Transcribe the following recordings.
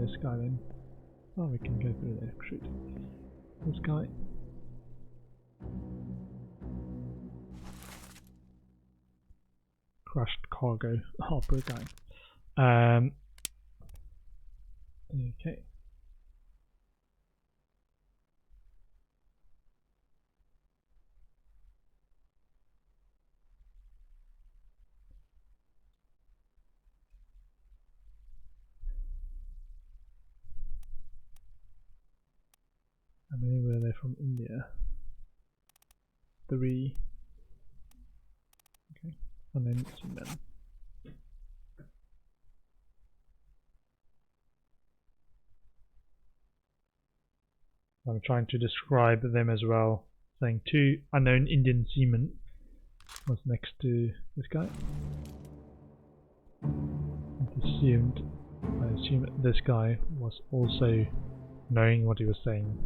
this guy then. Oh, we can go through there. Shoot. This guy. Crushed cargo. Oh, poor guy. Okay. How many were there from India? 3. Okay. And then seamen. I'm trying to describe them as well, saying 2 unknown Indian seamen was next to this guy. I assume this guy was also knowing what he was saying.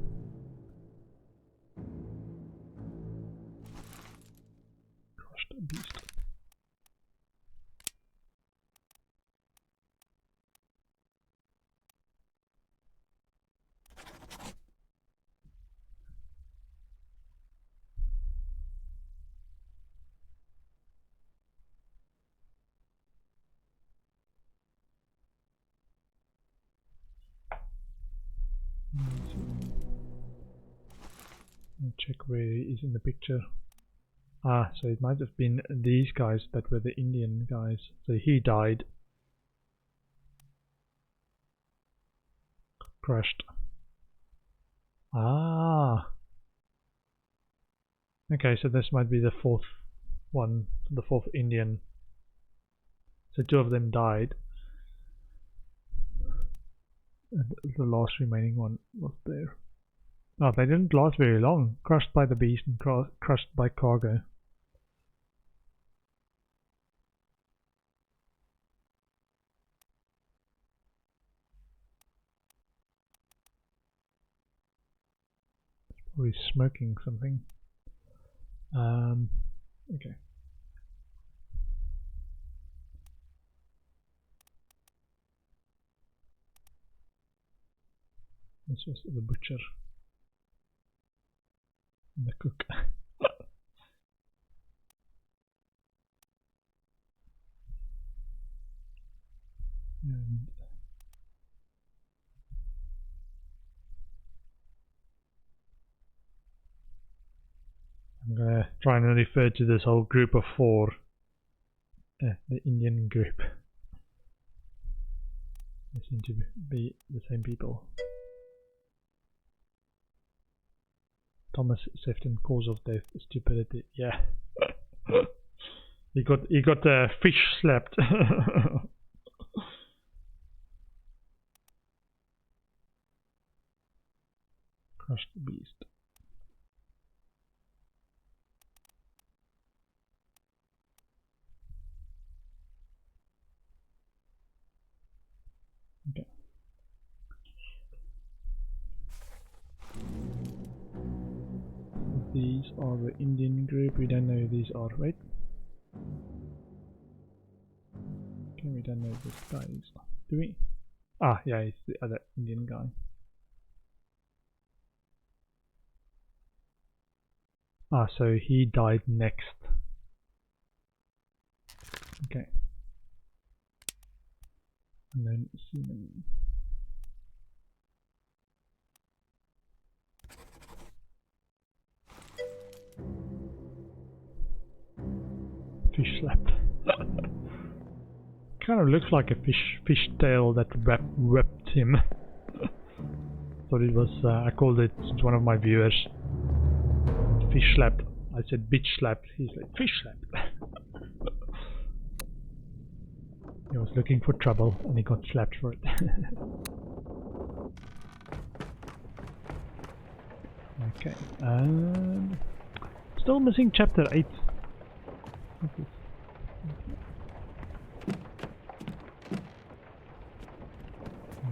Crushed beast. I'll check where he is in the picture. Ah, so it might have been these guys that were the Indian guys. So he died. Crushed. Ah. Okay, so this might be the 4th one, the 4th Indian. So 2 of them died. And the last remaining one was there. Oh, they didn't last very long. Crushed by the beast and crushed by cargo. Probably smoking something. Okay. This was the butcher. And the cook. And I'm gonna try and refer to this whole group of 4. The Indian group. They seem to be the same people. Thomas Sefton, cause of death, stupidity. Yeah. he got fish slapped. Crushed beast. Okay. These are the Indian group. We don't know who these are, right? Okay, we don't know this guy is. Do we? Ah, yeah, he's the other Indian guy. Ah, so he died next. Okay. And then seaman. Fish slapped. Kind of looks like a fish tail that whipped him. Thought it was. I called it to one of my viewers. Fish slapped. I said bitch slapped. He's like fish slapped. He was looking for trouble and he got slapped for it. Okay. Still missing chapter 8.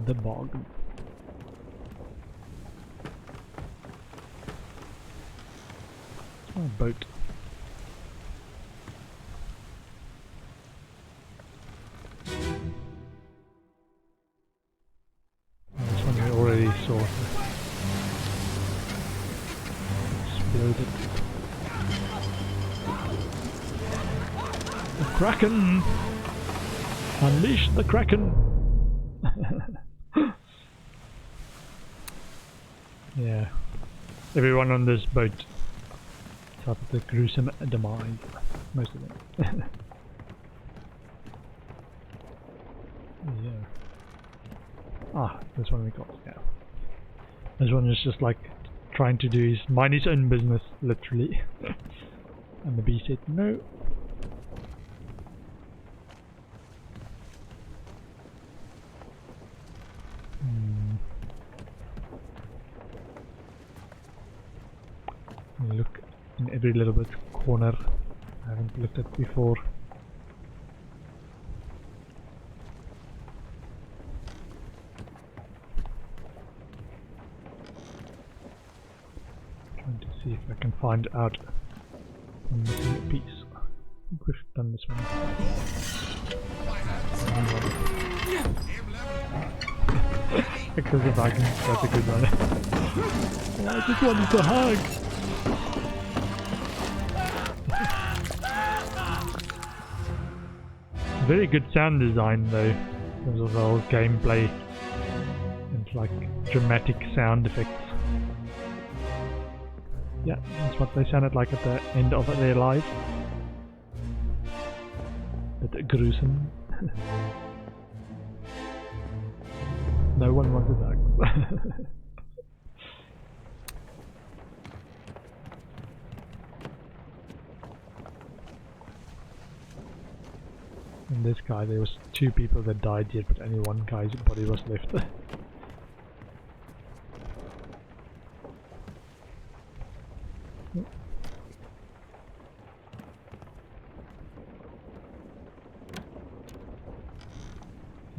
The bog. Oh, boat. saw exploded. The Kraken! Unleash the Kraken! Yeah. Everyone on this boat suffered the gruesome demise. Most of them. Yeah. Ah, this one we got, yeah. This one is just like trying to do mind his own business, literally. And the bee said no. Look in every little bit corner I haven't looked at before. Trying to see if I can find out I'm missing a piece. I think we've done this one. Because of hugging, that's a good one. Oh, I just wanted to hug! Very good sound design though, in terms of the whole gameplay and like dramatic sound effects. Yeah, that's what they sounded like at the end of their life. Bit gruesome. No one wanted hugs. And this guy, there was 2 people that died yet, but only one guy's body was left.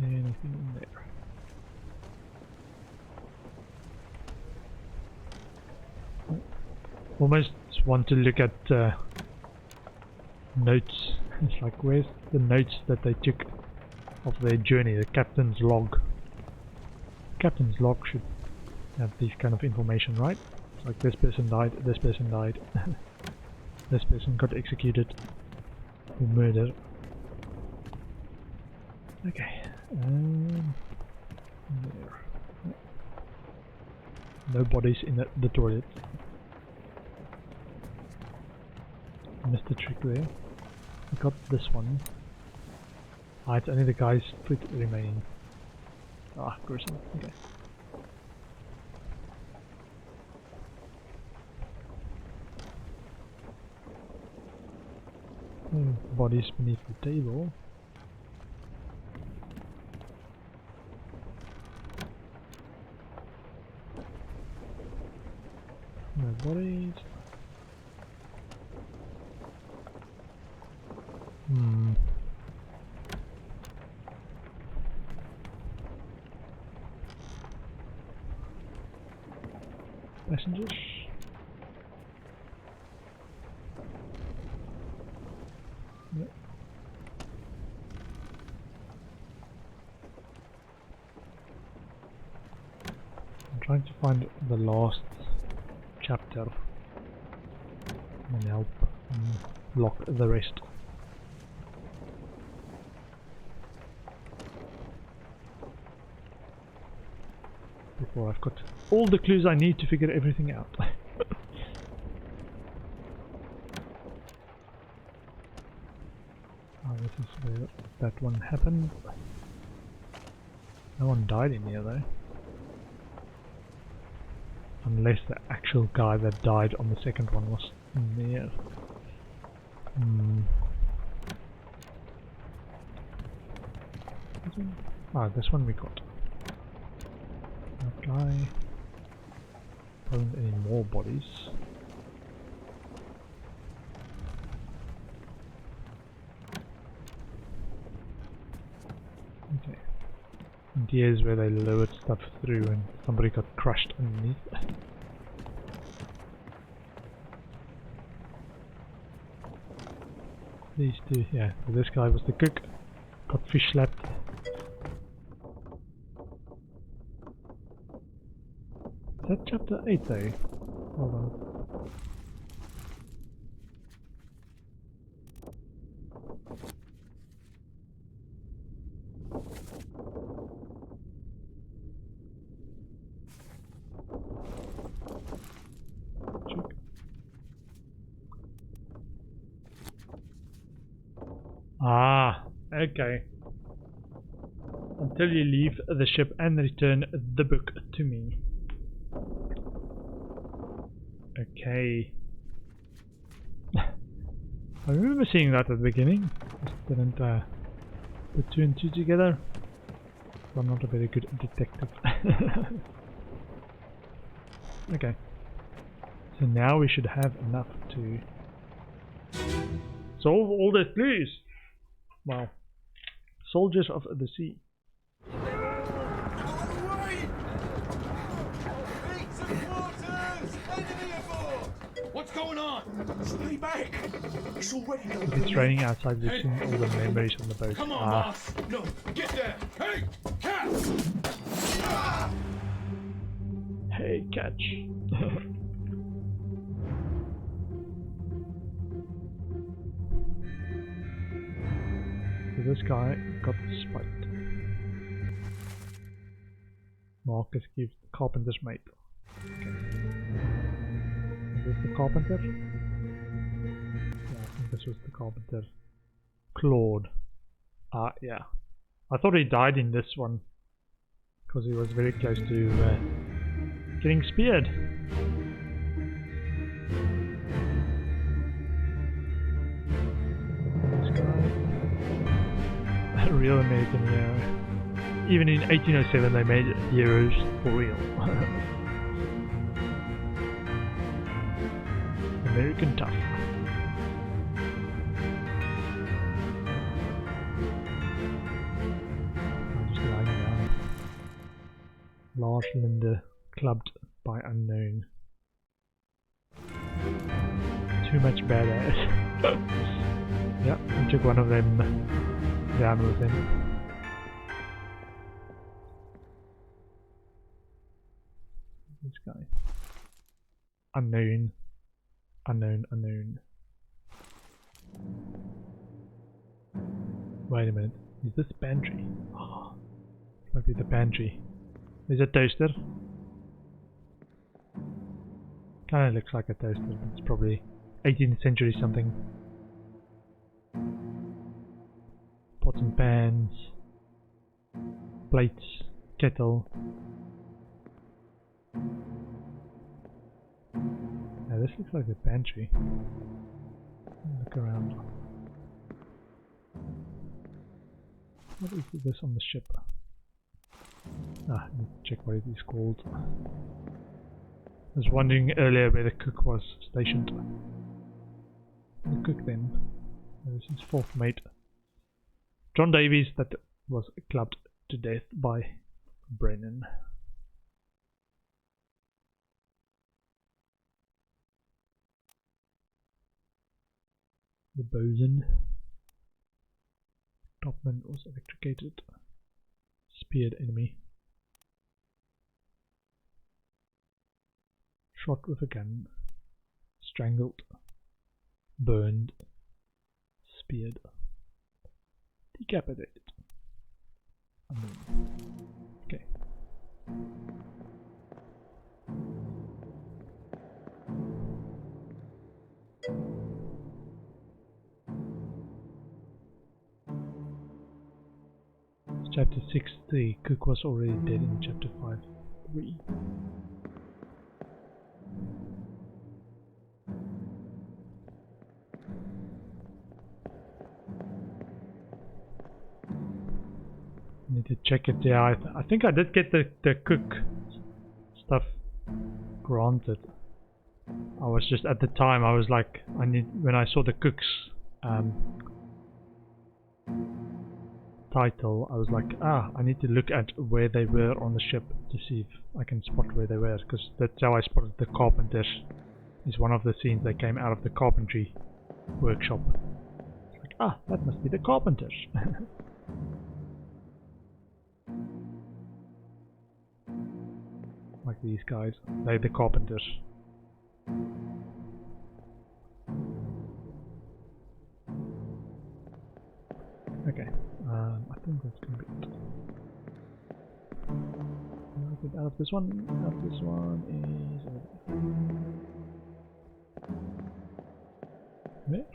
Anything in there? Almost want to look at notes. It's like, where's the notes that they took of their journey? The captain's log. Captain's log should have this kind of information, right? It's like, this person died, this person died, this person got executed for murder. Okay. There. No bodies in the toilet. Missed the trick there. I got this one. Ah, it's only the guy's foot remaining. Ah, gruesome. Okay. Bodies beneath the table. No bodies. Passengers. Yep. I'm trying to find the last chapter and help lock the rest. Before I've got all the clues I need to figure everything out. This is where that one happened. No one died in here though. Unless the actual guy that died on the second one was in there. Ah, this one we got. That guy. Wasn't any more bodies. Okay. And here's where they lowered stuff through and somebody got crushed underneath. These two, yeah. So this guy was the cook. Got fish slapped. that chapter 8 though? Hold on. Check. Ah, okay. Until you leave the ship and return the book to me. Okay. I remember seeing that at the beginning. Just didn't put two and two together. So I'm not a very good detective. Okay. So now we should have enough to solve all the clues. Wow. Soldiers of the sea. What's going on? Stay back! It's already going. It's raining outside. We've seen all the memories on the boat. Come on, boss! No, get there! Hey, catch! Ah! Hey, catch! So this guy got spiked. Marcus gives carpenter's mate. Okay. Is this the carpenter? Yeah, I think this was the carpenter. Claude. Ah, yeah. I thought he died in this one. Because he was very close to getting speared. This guy. A real American hero. Even in 1807 they made heroes for real. American tough. I'm just lying down. Lars Linde, clubbed by unknown. Too much badass. Yeah, I took one of them down with him. This guy. Unknown. Unknown. Wait a minute. Is this pantry? Oh, might be the pantry. There's a toaster. Kinda looks like a toaster, but it's probably 18th century something. Pots and pans. Plates. Kettle. Now this looks like a pantry. Look around. What is this on the ship? Ah, I need to check what it is called. I was wondering earlier where the cook was stationed. The cook then. This is fourth mate. John Davies, that was clubbed to death by Brennan. The bosun. Topman was electrocuted. Speared enemy. Shot with a gun. Strangled. Burned. Speared. Decapitated. Okay. Chapter 6, the cook was already dead in chapter 5, 3. Need to check it. Yeah, I think I did get the cook stuff granted. I was just at the time I was like, when I saw the cook's title, I was like, I need to look at where they were on the ship to see if I can spot where they were, because that's how I spotted the carpenters. Is one of the scenes they came out of the carpentry workshop. It's like, that must be the carpenters. Like like these guys. They're the carpenters. Okay, I think that's gonna be it. Now get out of this one. Out of this one is over there. There?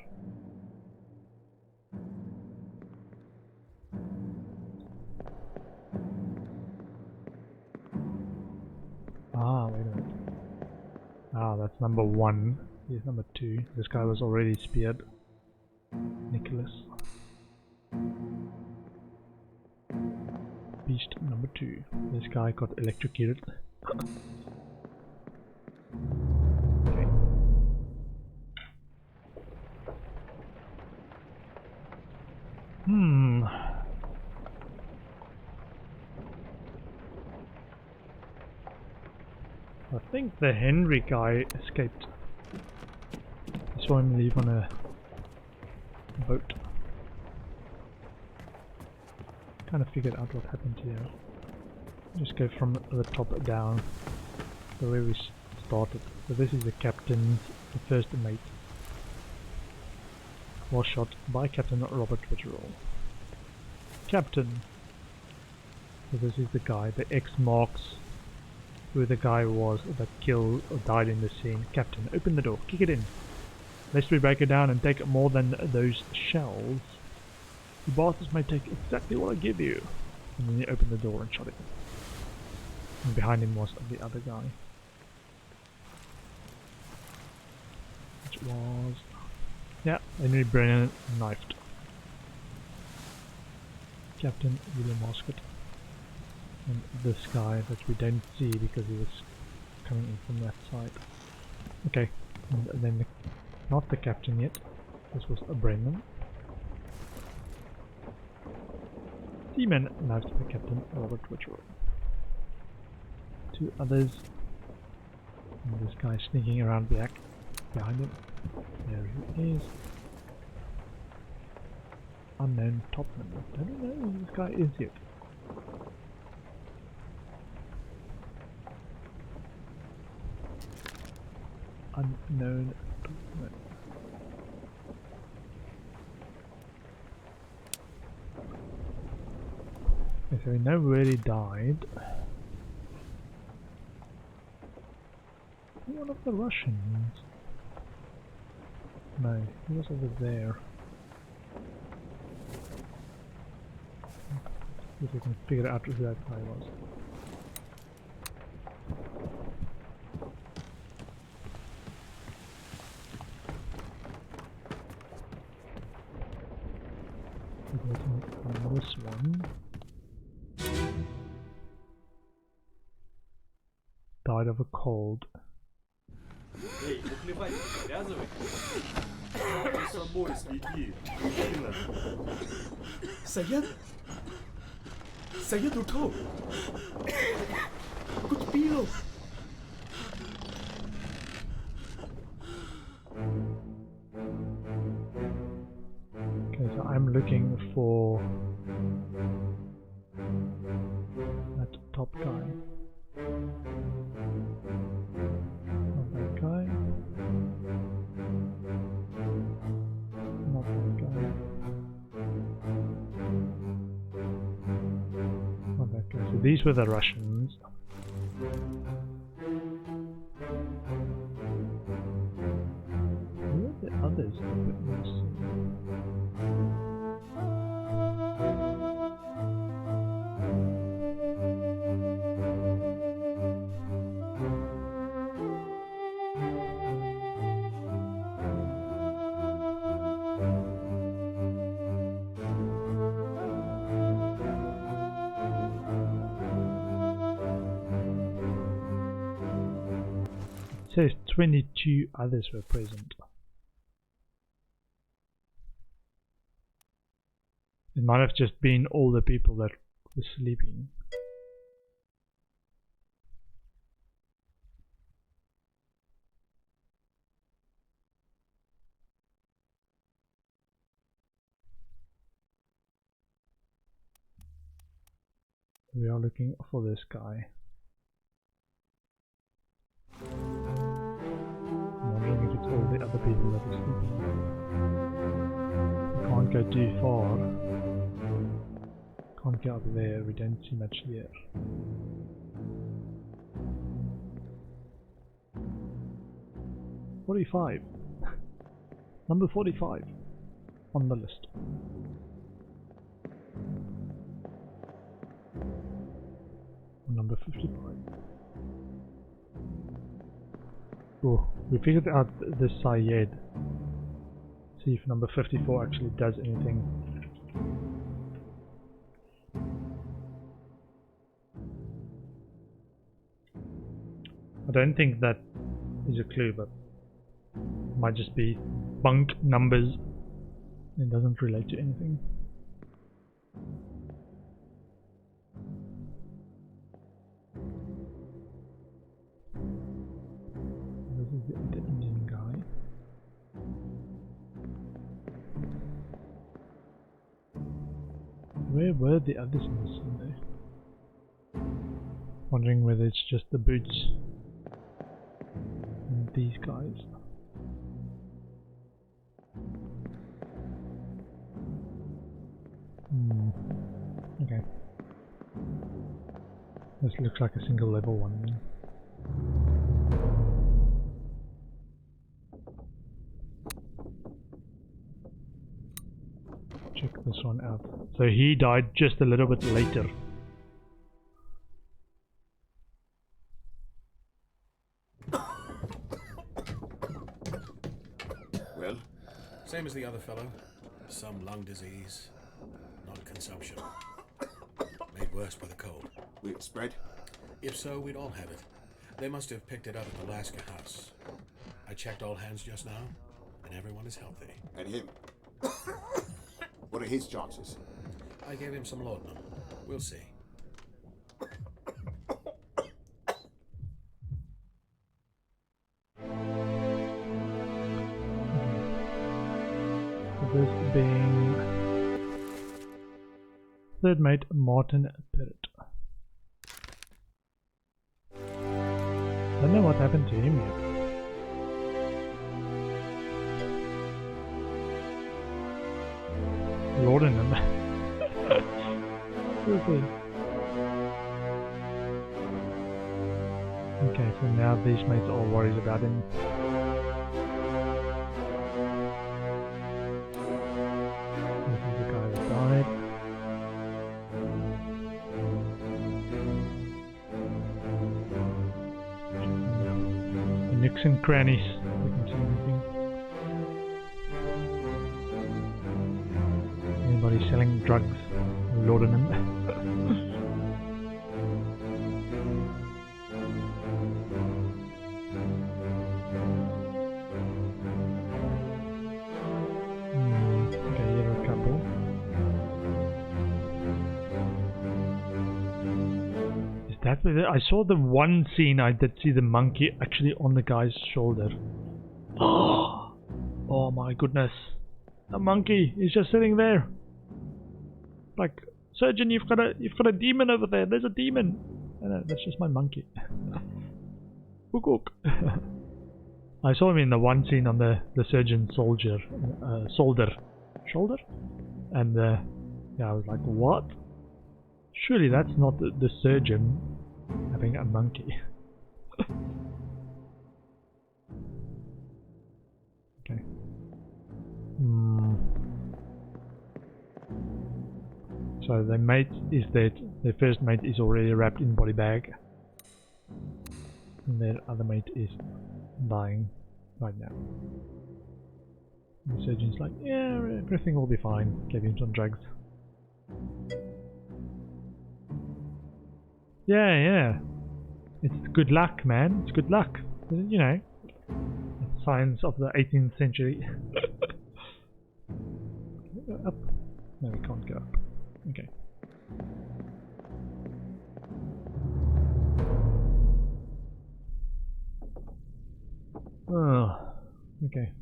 Ah, wait a minute. Ah, that's number 1. Here's number 2. This guy was already speared. Nicholas. Beast number 2. This guy got electrocuted. Okay. I think the Henry guy escaped. I saw him leave on a boat. Kind of figured out what happened here. Just go from the top down, the way we started. So this is the captain, the first mate. Was shot by Captain Robert Witcherall. Captain. So this is the guy. The X marks who the guy was that killed or died in the scene. Captain, open the door. Kick it in. Lest we break it down and take more than those shells. You bastards may take exactly what I give you. And then he opened the door and shot it. And behind him was the other guy. Which was... yeah, Henry Brennan knifed. Captain William Moscott. And this guy that we don't see because he was coming in from that side. Okay, and then not the captain yet. This was a Brennan. Seaman knifed by Captain Robert Witcherall. 2 others. And this guy sneaking around back behind him. There he is. Unknown topman. I don't know who this guy is yet. Unknown topman. Okay, so we know where he died. One of the Russians. No, he was over there. See if we can figure out who that guy was. On this one. Died of a cold. Эй, наплевать, привязывай. С собой следи. Sayed? Sayed uठो. कुछ P low. Okay, so I'm looking for that top guy. Not that guy. Not that guy. Not that guy. So these were the Russians. Who are the others that we didn't see? It says 22 others were present. It might have just been all the people that were sleeping. We are looking for this guy. the other people that are sleeping. We can't go too far. Can't get up there, we don't see much here. $45. Number 45 on the list. Number 55. Oh, we figured out the Syed. See if number 54 actually does anything. I don't think that is a clue, but it might just be bunk numbers. It doesn't relate to anything. This is the Indian guy. Where were the others in this Sunday? Wondering whether it's just the boots and these guys. Okay. This looks like a single level one then. Check this one out. So he died just a little bit later. Well, same as the other fellow. Some lung disease, not consumption. Made worse by the cold. Will it spread? If so, we'd all have it. They must have picked it up at the Alaska house. I checked all hands just now, and everyone is healthy. And him? What are his chances? I gave him some laudanum. We'll see. This being third mate Martin Pitt. Don't know what happened to him yet. Laudanum. Okay, so now these mates are all worried about him. This is the guy that died. The nooks and crannies. We can see anything. Anybody selling drugs? Laudanum. Okay, here are a couple. Is that where I saw the one scene I did see the monkey actually on the guy's shoulder. Oh my goodness. The monkey is just sitting there. Like, surgeon, you've got a demon over there. There's a demon. No, that's just my monkey. Hook. I saw him in the one scene on the surgeon shoulder, and yeah, I was like, what? Surely that's not the surgeon having a monkey. Okay. So the mate is dead. The first mate is already wrapped in body bag. And their other mate is dying right now. The surgeon's like, yeah, everything will be fine. Gave him some drugs. Yeah. It's good luck, man. It's good luck. You know, signs of the 18th century. Go up. No, we can't go up. Okay. Oh, okay.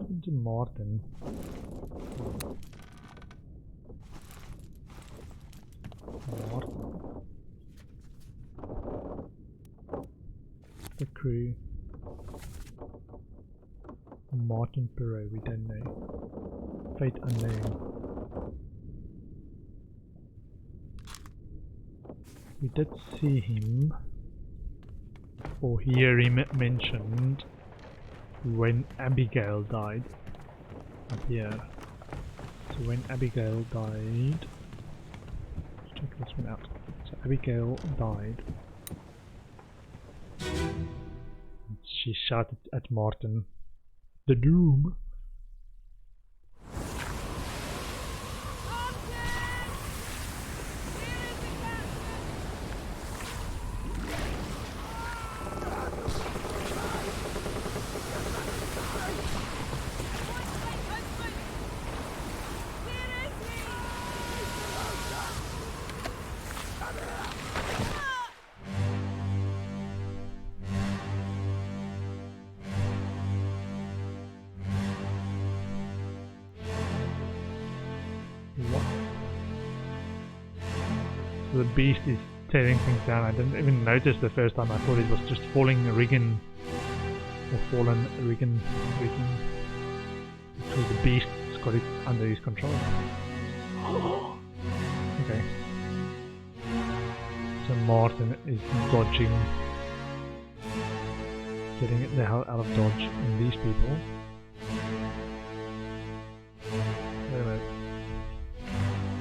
Into Martin. The crew. Martin Perot, we don't know. Fate unknown. We did see him, or hear him mentioned, when Abigail died. Up here. So when Abigail died... Let's check this one out. So Abigail died. She shouted at Martin, "The doom!" So the beast is tearing things down. I didn't even notice the first time. I thought it was just falling rigging, or fallen rigging. So the beast's got it under his control. Okay. So Martin is dodging, getting the hell out of dodge in these people. Wait a minute.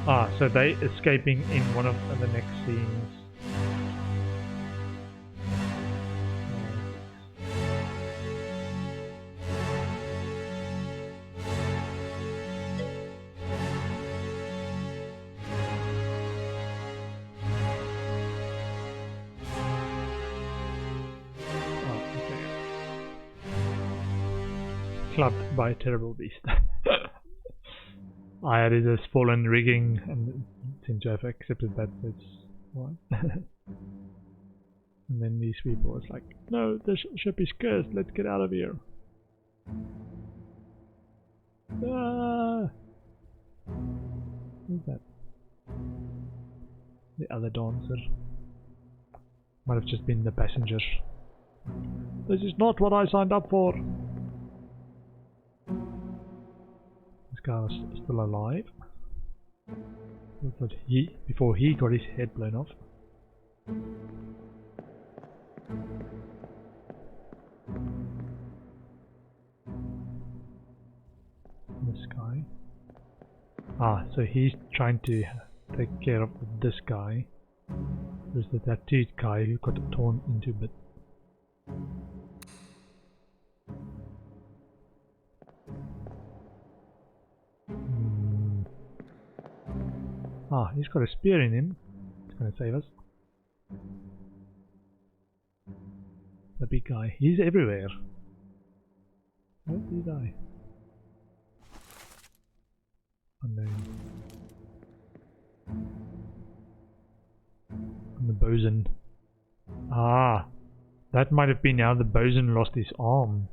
Ah, so they escaping in one of the next scenes. Clubbed by a terrible beast. I had it as fallen rigging and seem to have accepted that it's what? And then these people was like, no, the ship is cursed, let's get out of here. Ah! Who's that? The other dancer. Might have just been the passengers. This is not what I signed up for. This guy was still alive. But before he got his head blown off. This guy. Ah, so he's trying to take care of this guy. There's the tattooed guy who got torn into bits. Ah, he's got a spear in him. He's gonna save us. The big guy. He's everywhere. Where did he die? Unknown. And the bosun. Ah, that might have been how the bosun lost his arm.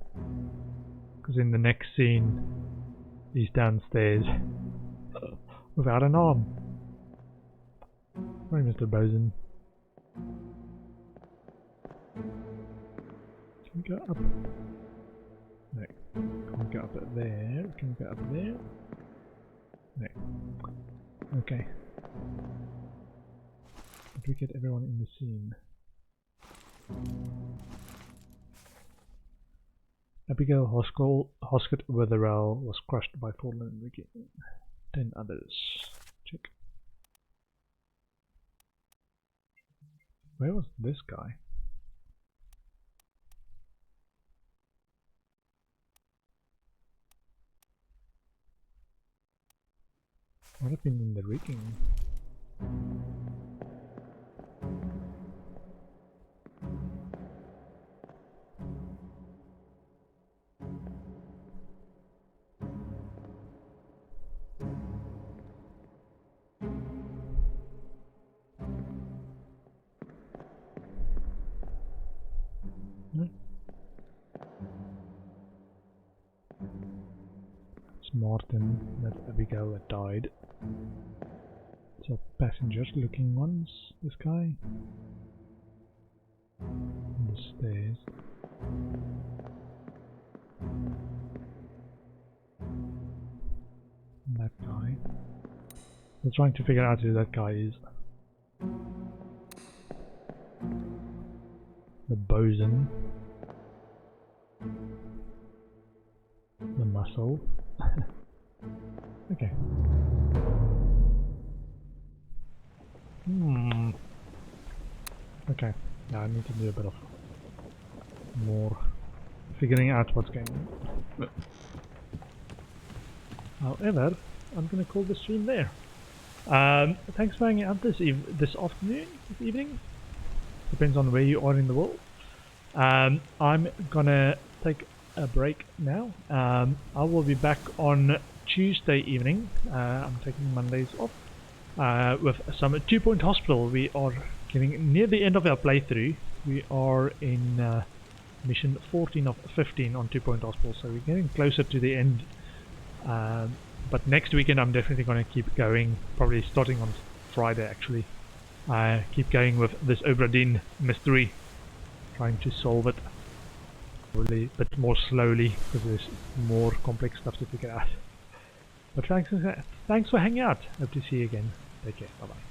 Because in the next scene, he's downstairs without an arm. Sorry, Mr. Bosun. Can we go up? No. Can we go up there? Can we go up there? No. Okay. Did we get everyone in the scene? Abigail Hoskett Wetherell was crushed by fallen rigging. 10 others. Check. Where was this guy? Might have been in the rigging. It's Martin, that's Abigail that died. So passengers looking ones, this guy. On the stairs. guy. We're trying to figure out who that guy is. The bosun. The muscle. Okay. Okay. Now I need to do a bit of more figuring out what's going on. However, I'm gonna call the stream there. Thanks for hanging out this afternoon, this evening. Depends on where you are in the world. I'm gonna take a break now. I will be back on Tuesday evening. I'm taking Mondays off with some 2 Point Hospital. We are getting near the end of our playthrough. We are in mission 14 of 15 on 2 Point Hospital, so we're getting closer to the end. But next weekend I'm definitely going to keep going, probably starting on Friday actually. Keep going with this Obra Dinn mystery, trying to solve it probably a bit more slowly because there's more complex stuff to figure out. But thanks for hanging out. Hope to see you again. Take care. Bye bye.